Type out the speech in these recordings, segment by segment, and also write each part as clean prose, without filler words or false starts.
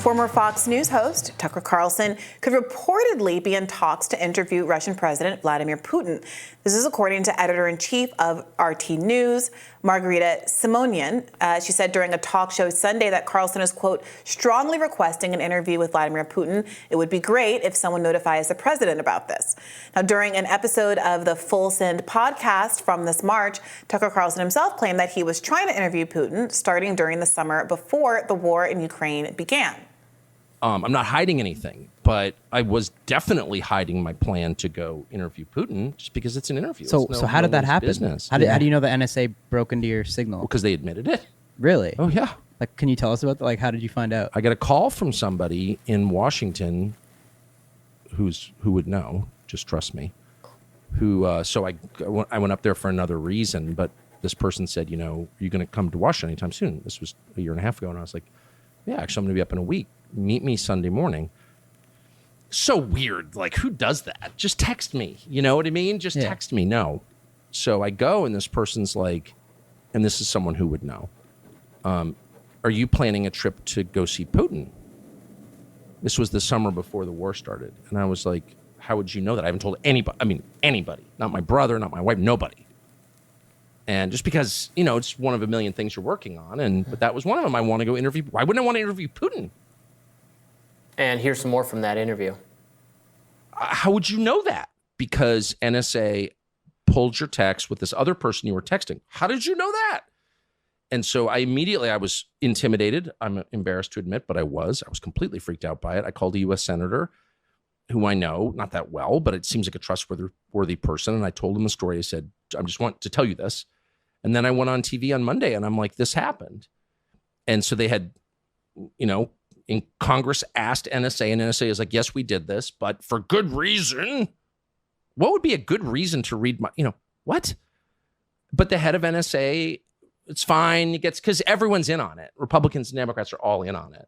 Former Fox News host Tucker Carlson could reportedly be in talks to interview Russian President Vladimir Putin. This is according to editor-in-chief of RT News, Margarita Simonian. She said during a talk show Sunday that Carlson is, quote, strongly requesting an interview with Vladimir Putin. It would be great if someone notifies the president about this. Now, during an episode of the Full Send podcast from this March, Tucker Carlson himself claimed that he was trying to interview Putin starting during the summer before the war in Ukraine began. I'm not hiding anything, but I was definitely hiding my plan to go interview Putin just because it's an interview. So how did that happen? Business. How do you know the NSA broke into your signal? Because they admitted it. Really? Oh, yeah. Like, can you tell us about that? Like, how did you find out? I got a call from somebody in Washington who would know, just trust me, so I went up there for another reason, but this person said, you know, are you going to come to Washington anytime soon? This was a year and a half ago, and I was like, yeah, actually, I'm going to be up in a week. Meet me Sunday morning. So weird. Like, who does that? Just text me. You know what I mean? Just text me. No. So I go, and this person's like, and this is someone who would know. Are you planning a trip to go see Putin? This was the summer before the war started. And I was like, how would you know that? I haven't told anybody. I mean, anybody. Not my brother, not my wife, nobody. And just because, you know, it's one of a million things you're working on. But that was one of them. I want to go interview. Why wouldn't I want to interview Putin? And here's some more from that interview. How would you know that? Because NSA pulled your text with this other person you were texting. How did you know that? And so I was intimidated. I'm embarrassed to admit, but I was completely freaked out by it. I called a U.S. senator who I know, not that well, but it seems like a trustworthy person. And I told him the story. I said, I just want to tell you this. And then I went on TV on Monday and I'm like, this happened. And so they had, you know, in Congress asked NSA, and NSA is like, yes, we did this, but for good reason. What would be a good reason to read my, you know, what? But the head of NSA, it's fine. It gets, because everyone's in on it. Republicans and Democrats are all in on it.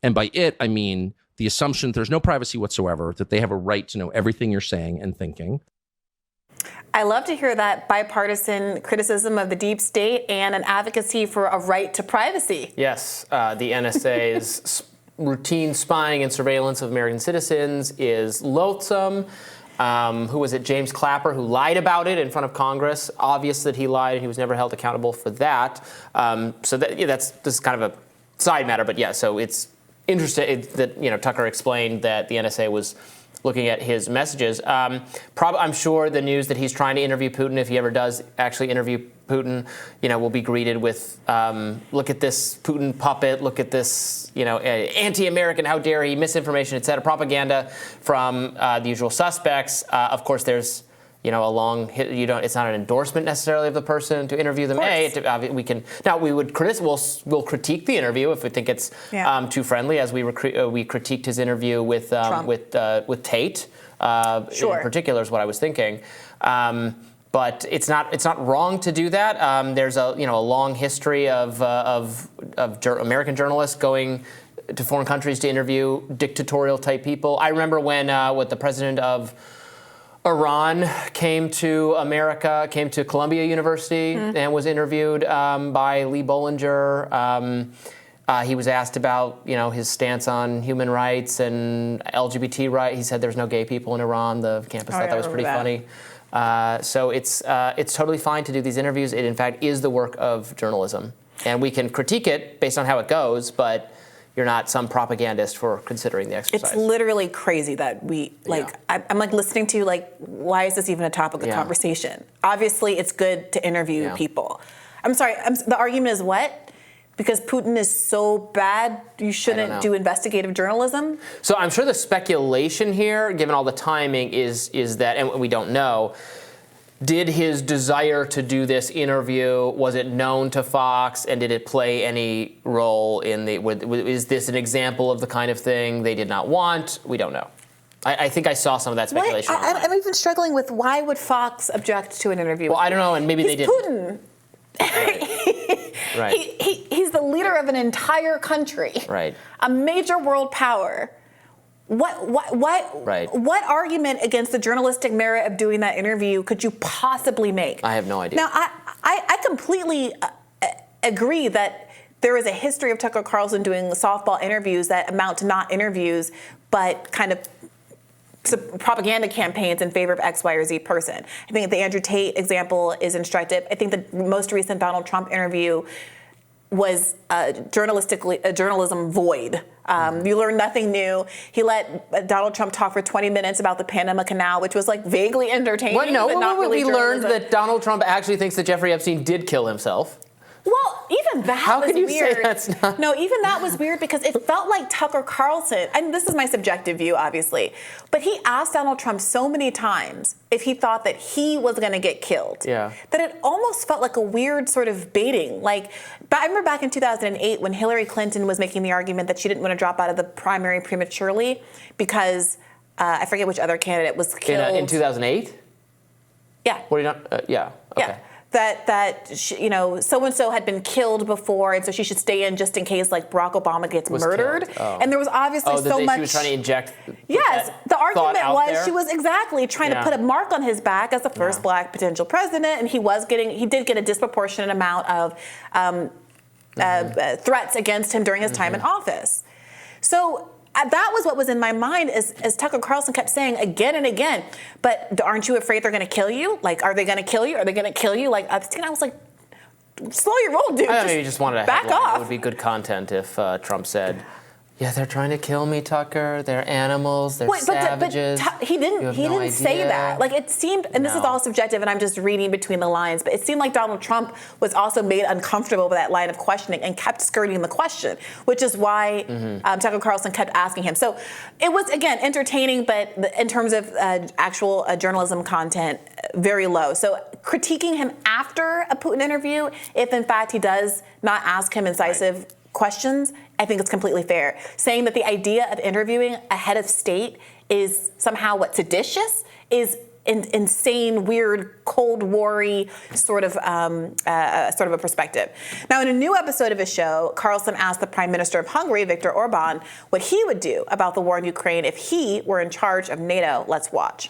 And by it, I mean the assumption that there's no privacy whatsoever, that they have a right to know everything you're saying and thinking. I love to hear that bipartisan criticism of the deep state and an advocacy for a right to privacy. Yes, the NSA's routine spying and surveillance of American citizens is loathsome. Who was it? James Clapper, who lied about it in front of Congress. Obvious that he lied, and he was never held accountable for that. This is kind of a side matter, but yeah. So it's interesting that Tucker explained that the NSA was looking at his messages. I'm sure the news that he's trying to interview Putin, if he ever does actually interview Putin, will be greeted with, look at this Putin puppet, look at this, anti-American, how dare he, misinformation, et cetera, propaganda from the usual suspects. Of course, there's, a long, it's not an endorsement necessarily of the person to interview them. We'll critique the interview if we think it's too friendly, as we critiqued his interview with Tate. Sure. In particular is what I was thinking. But it's not wrong to do that. There's a long history of American journalists going to foreign countries to interview dictatorial type people. I remember when the president of Iran came to America, came to Columbia University, and was interviewed by Lee Bollinger. He was asked about, his stance on human rights and LGBT rights. He said there's no gay people in Iran. The campus thought that was pretty funny. So it's totally fine to do these interviews. It, in fact, is the work of journalism. And we can critique it based on how it goes, but you're not some propagandist for considering the exercise. It's literally crazy that I'm listening to why is this even a topic of conversation? Obviously, it's good to interview people. I'm sorry, the argument is what? Because Putin is so bad, you shouldn't do investigative journalism? So I'm sure the speculation here, given all the timing, is that, and we don't know, did his desire to do this interview, was it known to Fox, and did it play any role in is this an example of the kind of thing they did not want? We don't know. I think I saw some of that speculation. I'm even struggling with why would Fox object to an interview? Well, I don't know, and maybe they didn't. Putin. Right. He's the leader of an entire country. Right. A major world power. What argument against the journalistic merit of doing that interview could you possibly make? I have no idea. Now, I completely agree that there is a history of Tucker Carlson doing softball interviews that amount to not interviews, but kind of propaganda campaigns in favor of X, Y, or Z person. I think the Andrew Tate example is instructive. I think the most recent Donald Trump interview was journalism void. You learn nothing new. He let Donald Trump talk for 20 minutes about the Panama Canal, which was like vaguely entertaining. What? No, but not really we learned journalism. that Donald Trump actually thinks that Jeffrey Epstein did kill himself. Well, even that How was can you weird. say that's not? No, even that was weird because it felt like Tucker Carlson, and this is my subjective view, obviously, but he asked Donald Trump so many times if he thought that he was going to get killed. Yeah. That it almost felt like a weird sort of baiting. Like, I remember back in 2008 when Hillary Clinton was making the argument that she didn't want to drop out of the primary prematurely because I forget which other candidate was killed. In 2008? Yeah. What are you not? Yeah. Okay. Yeah. That she, so and so had been killed before, and so she should stay in just in case, like Barack Obama gets murdered. Oh. And there was obviously so much. She was trying to inject. Yes, the argument was there. she was exactly trying to put a mark on his back as the first black potential president, and he did get a disproportionate amount of threats against him during his time in office. So. That was what was in my mind as Tucker Carlson kept saying again and again, but aren't you afraid they're going to kill you? Like, are they going to kill you? Are they going to kill you? Like, Epstein, I was like, slow your roll, dude. I maybe just wanted to back off. It would be good content if Trump said, yeah, they're trying to kill me, Tucker. They're animals. They're savages. But he didn't say that. Like, it seemed, and this is all subjective, and I'm just reading between the lines, but it seemed like Donald Trump was also made uncomfortable with that line of questioning and kept skirting the question, which is why Tucker Carlson kept asking him. So it was, again, entertaining, but in terms of actual journalism content, very low. So critiquing him after a Putin interview, if in fact he does not ask him incisive questions, I think it's completely fair. Saying that the idea of interviewing a head of state is somehow seditious is insane, weird, Cold War-y sort of a perspective. Now, in a new episode of his show, Carlson asked the Prime Minister of Hungary, Viktor Orban, what he would do about the war in Ukraine if he were in charge of NATO. Let's watch.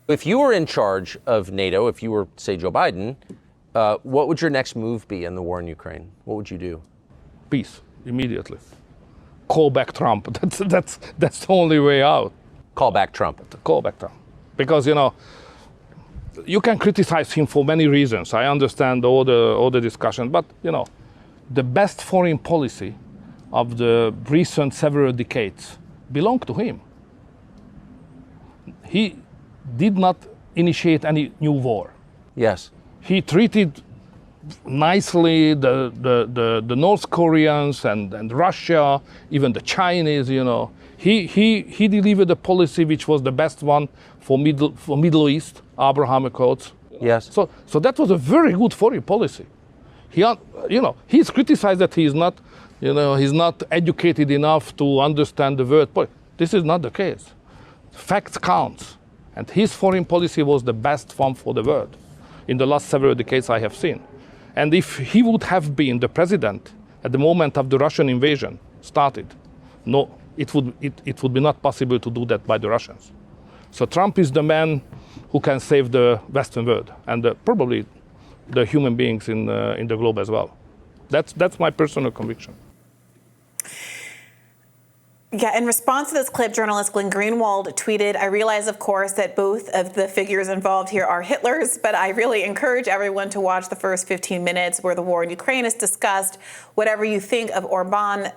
If you were in charge of NATO, if you were, say, Joe Biden, what would your next move be in the war in Ukraine? What would you do? Peace immediately. Call back Trump. That's the only way out. Call back Trump. Call back Trump. Because you can criticize him for many reasons. I understand all the discussion, but the best foreign policy of the recent several decades belonged to him. He did not initiate any new war. Yes. He treated nicely the North Koreans and Russia, even the Chinese. He delivered a policy which was the best one for Middle East, Abraham Accords. Yes. So that was a very good foreign policy. He's criticized that he's not educated enough to understand the world. But this is not the case. Facts count, and his foreign policy was the best one for the world in the last several decades I have seen. And if he would have been the president at the moment of the Russian invasion started, no, it would be not possible to do that by the Russians. So Trump is the man who can save the Western world and probably the human beings in the globe as well. That's my personal conviction. Yeah, in response to this clip, journalist Glenn Greenwald tweeted, I realize, of course, that both of the figures involved here are Hitlers, but I really encourage everyone to watch the first 15 minutes where the war in Ukraine is discussed. Whatever you think of Orban,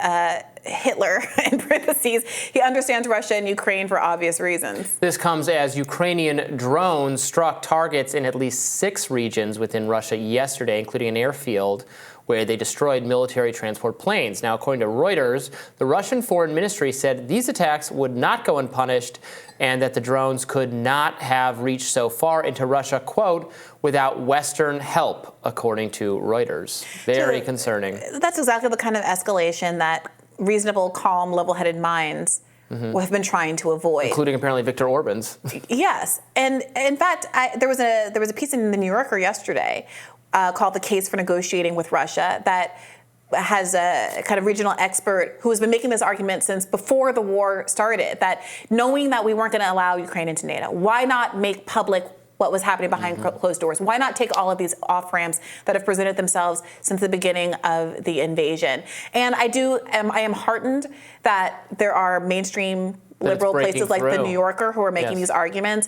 Hitler, in parentheses, he understands Russia and Ukraine for obvious reasons. This comes as Ukrainian drones struck targets in at least 6 regions within Russia yesterday, including an airfield where they destroyed military transport planes. Now, according to Reuters, the Russian Foreign Ministry said these attacks would not go unpunished and that the drones could not have reached so far into Russia, quote, without Western help, according to Reuters. Very concerning. That's exactly the kind of escalation that reasonable, calm, level-headed minds have been trying to avoid. Including apparently Viktor Orban's. Yes. And in fact, there was a piece in the New Yorker yesterday called The Case for Negotiating with Russia that has a kind of regional expert who has been making this argument since before the war started, that knowing that we weren't going to allow Ukraine into NATO, why not make public what was happening behind closed doors? Why not take all of these off-ramps that have presented themselves since the beginning of the invasion? And I am heartened that there are mainstream liberal places like the New Yorker who are making these arguments.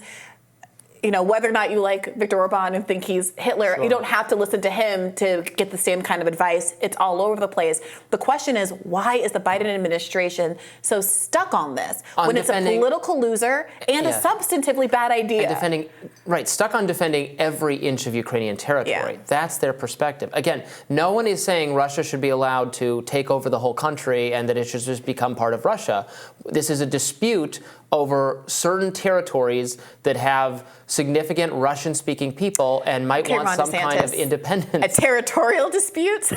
You know, whether or not you like Viktor Orban and think he's Hitler, you don't have to listen to him to get the same kind of advice. It's all over the place. The question is, why is the Biden administration so stuck on this when it's a political loser and a substantively bad idea? And stuck on defending every inch of Ukrainian territory. Yeah. That's their perspective. Again, no one is saying Russia should be allowed to take over the whole country and that it should just become part of Russia. This is a dispute over certain territories that have significant Russian-speaking people and might want some kind of independence. A territorial dispute?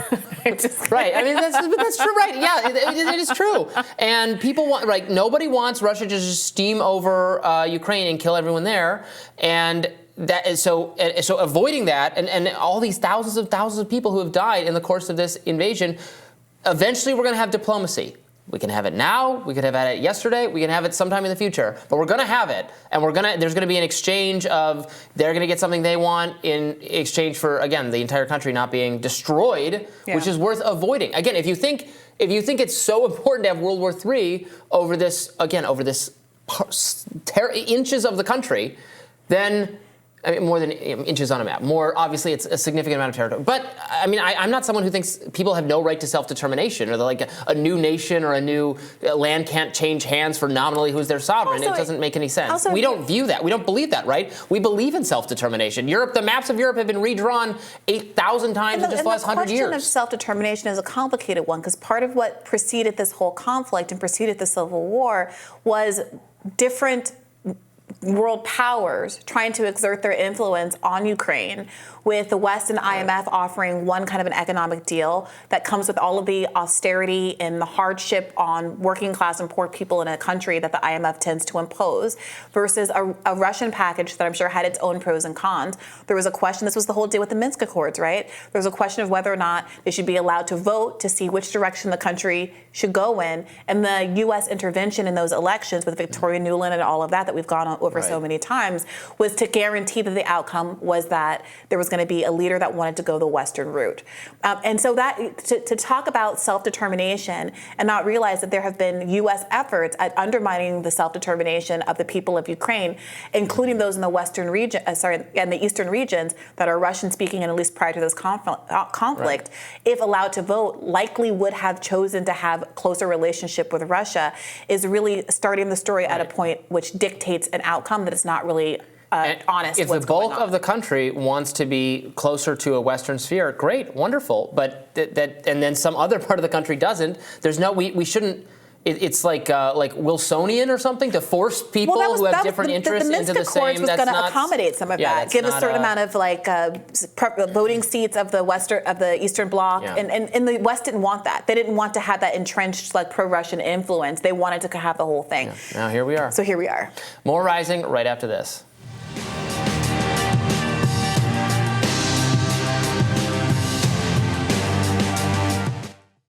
Right. I mean, that's true, right? Yeah, it is true. And people want, right, nobody wants Russia to just steam over Ukraine and kill everyone there. And that is so avoiding that and all these thousands of people who have died in the course of this invasion, eventually we're going to have diplomacy. We can have it now. We could have had it yesterday. We can have it sometime in the future. But we're going to have it, and there's going to be an exchange of they're going to get something they want in exchange for, again, the entire country not being destroyed, which is worth avoiding. Again, if you think it's so important to have World War III over this inches of the country, then. I mean, more than inches on a map. More, obviously, it's a significant amount of territory. But, I mean, I'm not someone who thinks people have no right to self-determination or that, like, a new nation or a new land can't change hands for nominally who's their sovereign. It doesn't make any sense. We don't view that. We don't believe that, right? We believe in self-determination. The maps of Europe have been redrawn 8,000 times in just the last 100 years. The question of self-determination is a complicated one because part of what preceded this whole conflict and preceded the Civil War was different world powers trying to exert their influence on Ukraine, with the West and IMF offering one kind of an economic deal that comes with all of the austerity and the hardship on working class and poor people in a country that the IMF tends to impose, versus a Russian package that I'm sure had its own pros and cons. There was a question, this was the whole deal with the Minsk Accords, right? There was a question of whether or not they should be allowed to vote to see which direction the country should go in. And the U.S. intervention in those elections with Victoria Nuland and all of that we've gone over so many times was to guarantee that the outcome was that there was going to be a leader that wanted to go the Western route. And so that to talk about self-determination and not realize that there have been U.S. efforts at undermining the self-determination of the people of Ukraine, including those in the Western region, and the Eastern regions that are Russian-speaking, and at least prior to this conflict, if allowed to vote, likely would have chosen to have closer relationship with Russia, is really starting the story at a point which dictates an outcome that is not really honest. If the bulk of the country wants to be closer to a Western sphere, great, wonderful. But and then some other part of the country doesn't. There's no we shouldn't. It's like Wilsonian or something to force people who have different interests into the same. The Minsk Accords was going to accommodate some of that, give a certain amount of voting seats of the Eastern Bloc, and the West didn't want that. They didn't want to have that entrenched pro-Russian influence. They wanted to have the whole thing. Yeah. Now here we are. So here we are. More Rising right after this.